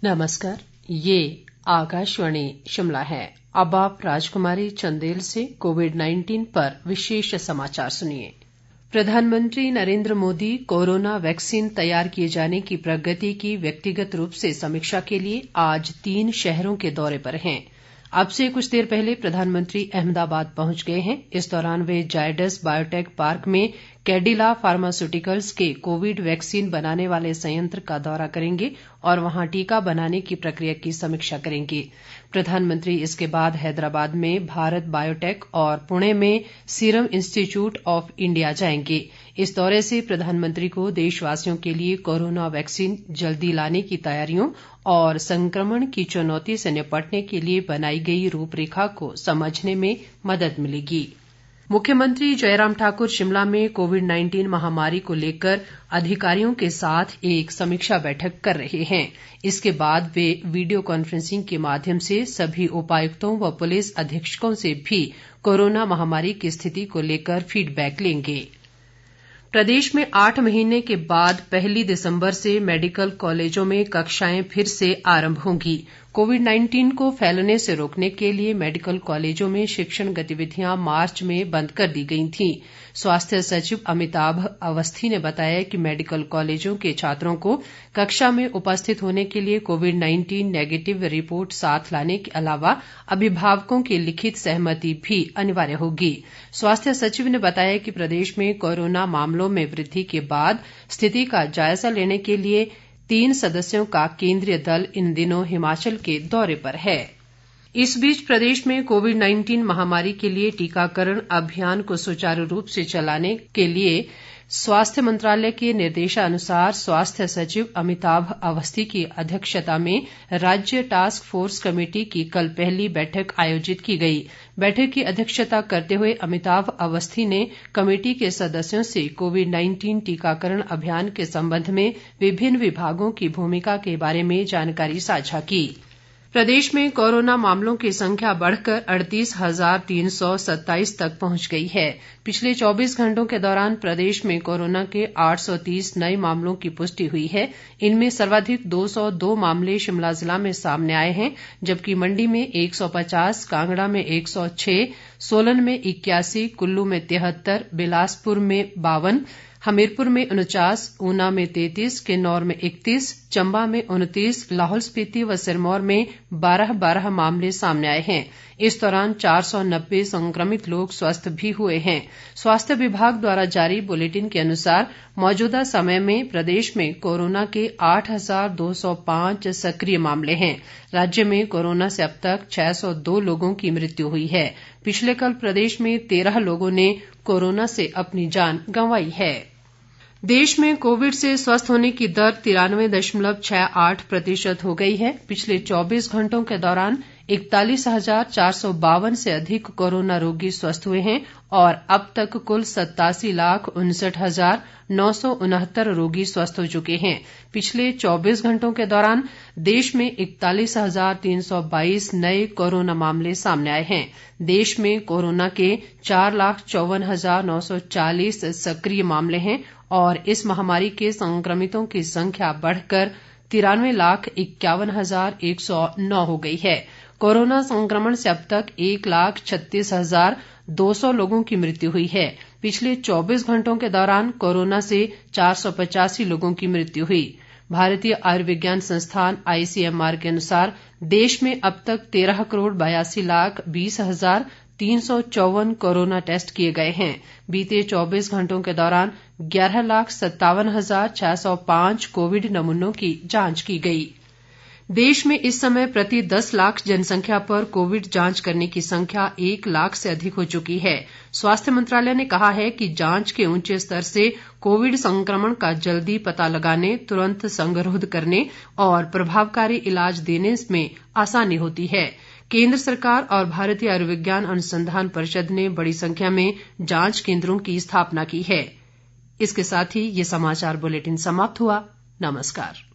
नमस्कार, ये आकाशवाणी शिमला है। अब आप राजकुमारी चंदेल से कोविड-19 पर विशेष समाचार सुनिए। प्रधानमंत्री नरेंद्र मोदी कोरोना वैक्सीन तैयार किए जाने की प्रगति की व्यक्तिगत रूप से समीक्षा के लिए आज 3 शहरों के दौरे पर हैं। अब से कुछ देर पहले प्रधानमंत्री अहमदाबाद पहुंच गए हैं। इस दौरान वे जायडस बायोटेक पार्क में कैडिला फार्मास्यूटिकल्स के कोविड वैक्सीन बनाने वाले संयंत्र का दौरा करेंगे और वहां टीका बनाने की प्रक्रिया की समीक्षा करेंगे। प्रधानमंत्री इसके बाद हैदराबाद में भारत बायोटेक और पुणे में सीरम इंस्टीट्यूट ऑफ इंडिया जाएंगे। इस दौरे से प्रधानमंत्री को देशवासियों के लिए कोरोना वैक्सीन जल्दी लाने की तैयारियों और संक्रमण की चुनौती से निपटने के लिए बनाई गई रूपरेखा को समझने में मदद मिलेगी। मुख्यमंत्री जयराम ठाकुर शिमला में कोविड-19 महामारी को लेकर अधिकारियों के साथ एक समीक्षा बैठक कर रहे हैं। इसके बाद वे वीडियो कॉन्फ्रेंसिंग के माध्यम से सभी उपायुक्तों व पुलिस अधीक्षकों से भी कोरोना महामारी की स्थिति को लेकर फीडबैक लेंगे। प्रदेश में 8 महीने के बाद 1 दिसंबर से मेडिकल कॉलेजों में कक्षाएं फिर से आरंभ होंगी। कोविड-19 को फैलने से रोकने के लिए मेडिकल कॉलेजों में शिक्षण गतिविधियां मार्च में बंद कर दी गई थीं। स्वास्थ्य सचिव अमिताभ अवस्थी ने बताया कि मेडिकल कॉलेजों के छात्रों को कक्षा में उपस्थित होने के लिए कोविड-19 नेगेटिव रिपोर्ट साथ लाने के अलावा अभिभावकों की लिखित सहमति भी अनिवार्य होगी। स्वास्थ्य सचिव ने बताया कि प्रदेश में कोरोना मामलों में वृद्धि के बाद स्थिति का जायजा लेने के लिए 3 सदस्यों का केंद्रीय दल इन दिनों हिमाचल के दौरे पर है। इस बीच प्रदेश में कोविड-19 महामारी के लिए टीकाकरण अभियान को सुचारू रूप से चलाने के लिए स्वास्थ्य मंत्रालय के निर्देशानुसार स्वास्थ्य सचिव अमिताभ अवस्थी की अध्यक्षता में राज्य टास्क फोर्स कमेटी की कल पहली बैठक आयोजित की गई। बैठक की अध्यक्षता करते हुए अमिताभ अवस्थी ने कमेटी के सदस्यों से कोविड-19 टीकाकरण अभियान के संबंध में विभिन्न विभागों की भूमिका के बारे में जानकारी साझा की। प्रदेश में कोरोना मामलों की संख्या बढ़कर 38,327 तक पहुंच गई है। पिछले 24 घंटों के दौरान प्रदेश में कोरोना के 830 नए मामलों की पुष्टि हुई है। इनमें सर्वाधिक 202 मामले शिमला जिला में सामने आए हैं, जबकि मंडी में 150, कांगड़ा में 106, सोलन में 81, कुल्लू में 73, बिलासपुर में 52, हमीरपुर में 49, ऊना में 33, किन्नौर में 31, चंबा में 29, लाहौल स्पीति व सिरमौर में 12 मामले सामने आए हैं। इस दौरान 490 संक्रमित लोग स्वस्थ भी हुए हैं। स्वास्थ्य विभाग द्वारा जारी बुलेटिन के अनुसार मौजूदा समय में प्रदेश में कोरोना के 8,205 सक्रिय मामले हैं। राज्य में कोरोना से अब तक 602 लोगों की मृत्यु हुई है। पिछले कल प्रदेश में 13 लोगों ने कोरोना से अपनी जान गंवाई है। देश में कोविड से स्वस्थ होने की दर 93.68% हो गई है। पिछले 24 घंटों के दौरान 41,452 से अधिक कोरोना रोगी स्वस्थ हुए हैं और अब तक कुल 87,59,969 रोगी स्वस्थ हो चुके हैं। पिछले 24 घंटों के दौरान देश में 41,322 नए कोरोना मामले सामने आए हैं। देश में कोरोना के 4,54,940 सक्रिय मामले हैं और इस महामारी के संक्रमितों की संख्या बढ़कर 93,51,109 हो गई है। कोरोना संक्रमण से अब तक 1,36,200 लोगों की मृत्यु हुई है। पिछले 24 घंटों के दौरान कोरोना से 485 लोगों की मृत्यु हुई। भारतीय आयुर्विज्ञान संस्थान ICMR के अनुसार देश में अब तक 13,82,20,354 कोरोना टेस्ट किए गए हैं। बीते 24 घंटों के दौरान 11,57,605 कोविड नमूनों की जांच की गई। देश में इस समय प्रति 10 लाख जनसंख्या पर कोविड जांच करने की संख्या 1 लाख से अधिक हो चुकी है। स्वास्थ्य मंत्रालय ने कहा है कि जांच के ऊंचे स्तर से कोविड संक्रमण का जल्दी पता लगाने, तुरंत संगरोध करने और प्रभावकारी इलाज देने में आसानी होती है। केंद्र सरकार और भारतीय आयुर्विज्ञान अनुसंधान परिषद ने बड़ी संख्या में जांच केंद्रों की स्थापना की है। इसके साथ ही ये समाचार बुलेटिन समाप्त हुआ। नमस्कार।